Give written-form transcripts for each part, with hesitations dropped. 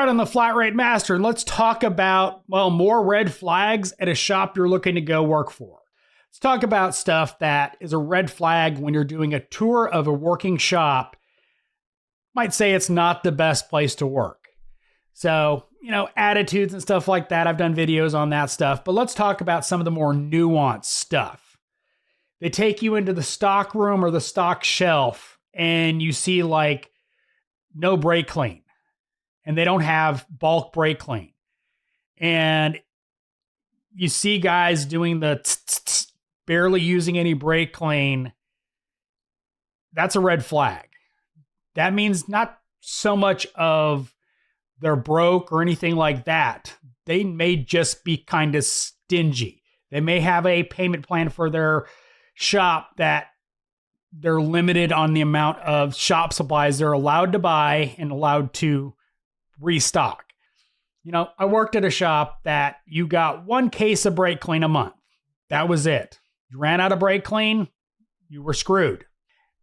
right on the Flat Rate Master, and let's talk about, well, more red flags at a shop you're looking to go work for. Let's talk about stuff that is a red flag when you're doing a tour of a working shop. Might say it's not the best place to work. So, attitudes and stuff like that. I've done videos on that stuff, but let's talk about some of the more nuanced stuff. They take you into the stock room or the stock shelf and you see like no brake clean. And they don't have bulk brake clean. And you see guys doing the barely using any brake clean. That's a red flag. That means not so much of they're broke or anything like that. They may just be kind of stingy. They may have a payment plan for their shop that they're limited on the amount of shop supplies they're allowed to buy and allowed to restock. I worked at a shop that you got one case of brake clean a month. That was it. You ran out of brake clean, you were screwed.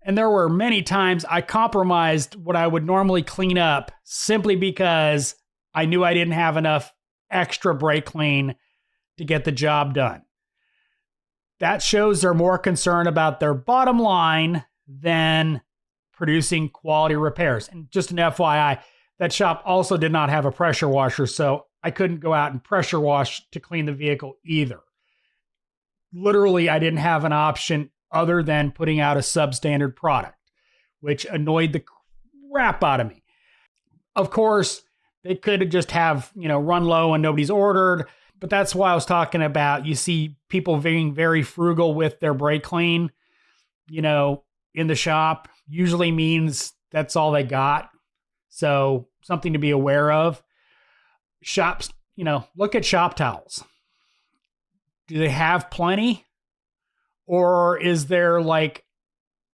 And there were many times I compromised what I would normally clean up simply because I knew I didn't have enough extra brake clean to get the job done. That shows they're more concerned about their bottom line than producing quality repairs. And just an FYI, that shop also did not have a pressure washer, so I couldn't go out and pressure wash to clean the vehicle either. Literally, I didn't have an option other than putting out a substandard product, which annoyed the crap out of me. Of course, they could just have, run low and nobody's ordered, but that's why I was talking about, you see people being very frugal with their brake clean, in the shop, usually means that's all they got. So something to be aware of. Shops, look at shop towels. Do they have plenty? Or is there like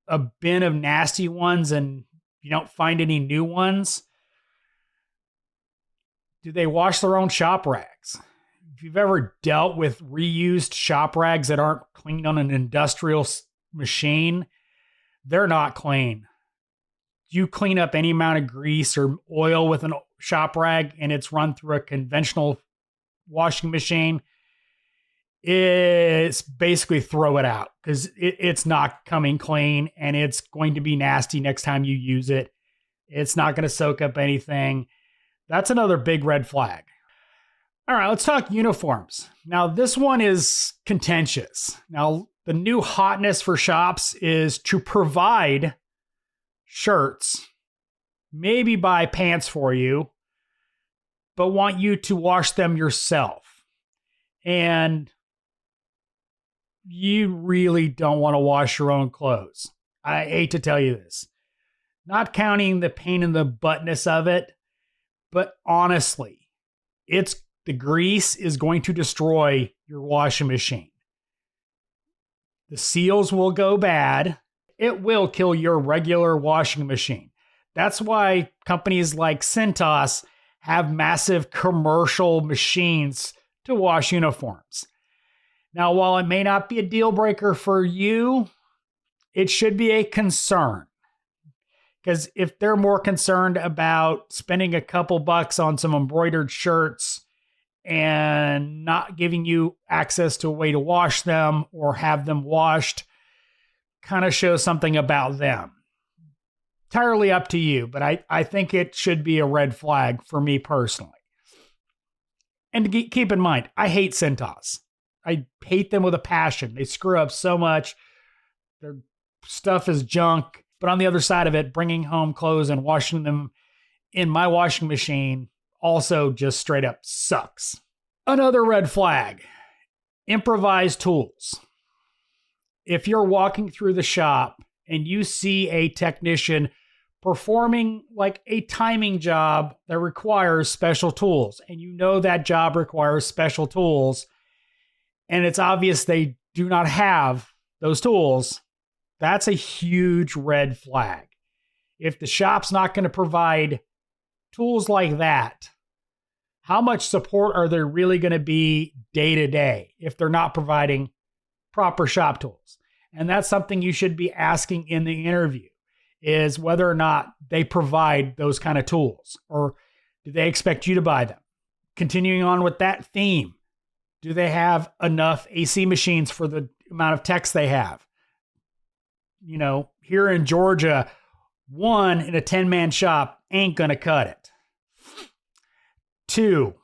a bin of nasty ones and you don't find any new ones? Do they wash their own shop rags? If you've ever dealt with reused shop rags that aren't cleaned on an industrial machine, they're not clean. You clean up any amount of grease or oil with a shop rag and it's run through a conventional washing machine, it's basically throw it out because it's not coming clean and it's going to be nasty next time you use it. It's not going to soak up anything. That's another big red flag. All right, let's talk uniforms. Now, this one is contentious. Now, the new hotness for shops is to provide shirts, maybe buy pants for you, but want you to wash them yourself. And you really don't want to wash your own clothes. I hate to tell you this. Not counting the pain in the buttness of it, but honestly, the grease is going to destroy your washing machine. The seals will go bad. It will kill your regular washing machine. That's why companies like Cintas have massive commercial machines to wash uniforms. Now, while it may not be a deal breaker for you, it should be a concern. Because if they're more concerned about spending a couple bucks on some embroidered shirts and not giving you access to a way to wash them or have them washed, kind of shows something about them. Entirely up to you, but I think it should be a red flag for me personally. And to keep in mind, I hate Cintas. I hate them with a passion. They screw up so much. Their stuff is junk. But on the other side of it, bringing home clothes and washing them in my washing machine also just straight up sucks. Another red flag, improvised tools. If you're walking through the shop and you see a technician performing like a timing job that requires special tools, and you know that job requires special tools, and it's obvious they do not have those tools, that's a huge red flag. If the shop's not going to provide tools like that, how much support are there really going to be day to day if they're not providing proper shop tools? And that's something you should be asking in the interview, is whether or not they provide those kind of tools, or Do they expect you to buy them? Continuing on with that theme, do they have enough AC machines for the amount of techs they have? You know, here in Georgia, one in a 10-man shop ain't going to cut it. Two,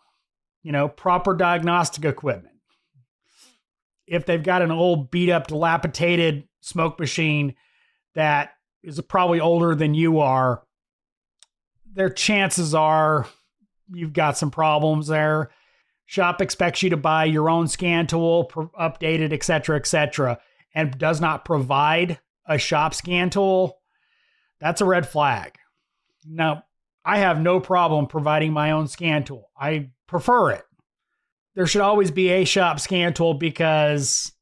you know, proper diagnostic equipment. If they've got an old beat up, dilapidated smoke machine that is probably older than you are, their chances are you've got some problems there. Shop expects you to buy your own scan tool, updated, etc., and does not provide a shop scan tool. That's a red flag. Now, I have no problem providing my own scan tool. I prefer it. There should always be a shop scan tool because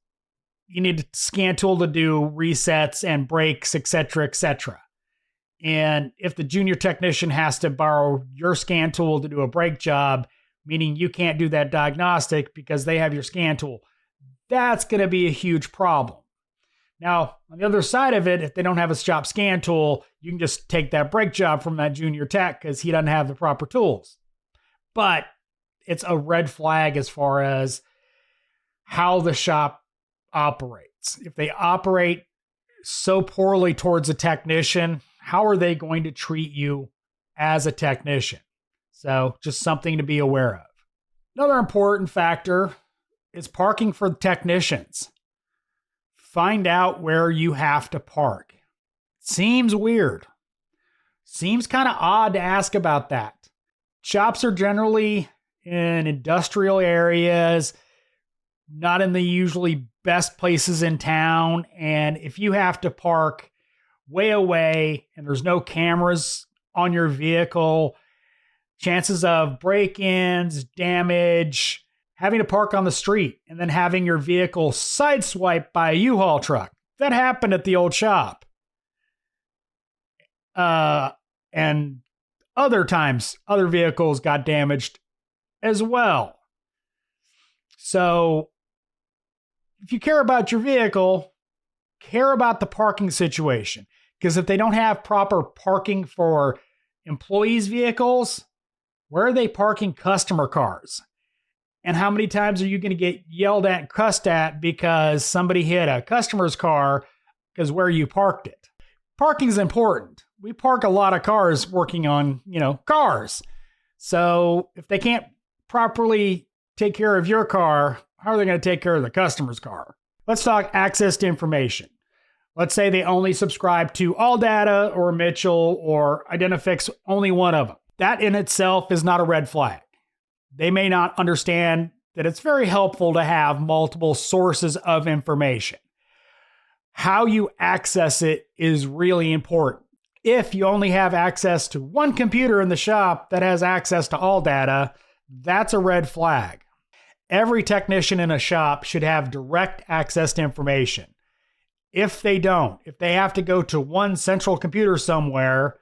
you need a scan tool to do resets and breaks, etc. And if the junior technician has to borrow your scan tool to do a brake job, meaning you can't do that diagnostic because they have your scan tool, that's going to be a huge problem. Now, on the other side of it, if they don't have a shop scan tool, you can just take that brake job from that junior tech because he doesn't have the proper tools. But it's a red flag as far as how the shop operates. If they operate so poorly towards a technician, how are they going to treat you as a technician? So just something to be aware of. Another important factor is parking for technicians. Find out where you have to park. Seems weird. Seems kind of odd to ask about that. Shops are generally in industrial areas, not in the usually best places in town. And if you have to park way away and there's no cameras on your vehicle, chances of break-ins, damage, having to park on the street and then having your vehicle sideswiped by a U-Haul truck. That happened at the old shop. And other times, other vehicles got damaged as well. So if you care about your vehicle, care about the parking situation. Because if they don't have proper parking for employees' vehicles, where are they parking customer cars? And how many times are you going to get yelled at and cussed at because somebody hit a customer's car because where you parked it? Parking is important. We park a lot of cars working on, cars. So if they can't properly take care of your car, how are they going to take care of the customer's car? Let's talk access to information. Let's say they only subscribe to AllData or Mitchell or Identifix, only one of them. That in itself is not a red flag. They may not understand that it's very helpful to have multiple sources of information. How you access it is really important. If you only have access to one computer in the shop that has access to AllData, that's a red flag. Every technician in a shop should have direct access to information. If they don't, if they have to go to one central computer somewhere,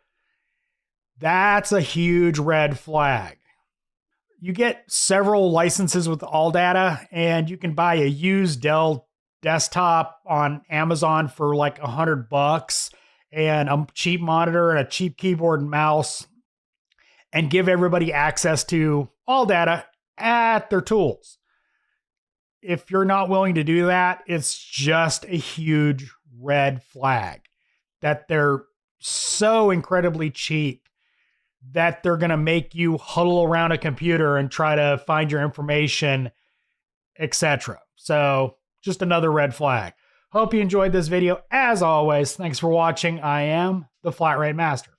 that's a huge red flag. You get several licenses with AllData, and you can buy a used Dell desktop on Amazon for like $100 and a cheap monitor and a cheap keyboard and mouse, and give everybody access to AllData at their tools. If you're not willing to do that, it's just a huge red flag that they're so incredibly cheap that they're going to make you huddle around a computer and try to find your information, etc. So just another red flag. Hope you enjoyed this video. As always, thanks for watching. I am the Flat Rate Master.